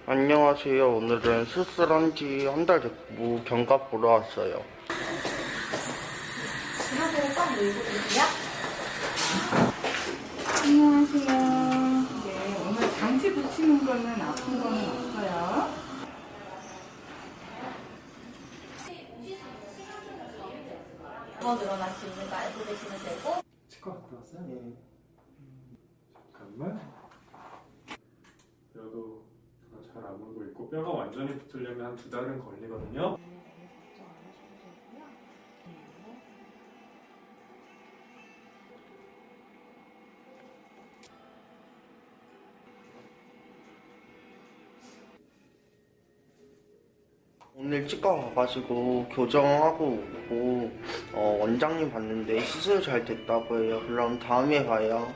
안녕하세요. 오늘은 수술한 지 한 달 됐고 견갑 보러 왔어요. 안녕하세요. 꽉 밀고 계세요? 안녕하세요. 네, 오늘 장치 붙이는 거는 아픈 거는 없어요. 더 늘어날 수 있는 거 알고 계시면 되고. 치과 갔다 왔어요? 네. 잠깐만. 뼈도 잘 아물고 있고 뼈가 완전히 붙으려면 한 2달은 걸리거든요. 오늘 치과 가가지고 교정하고 오고 원장님 봤는데 수술 잘 됐다고 해요. 그럼 다음에 봐요.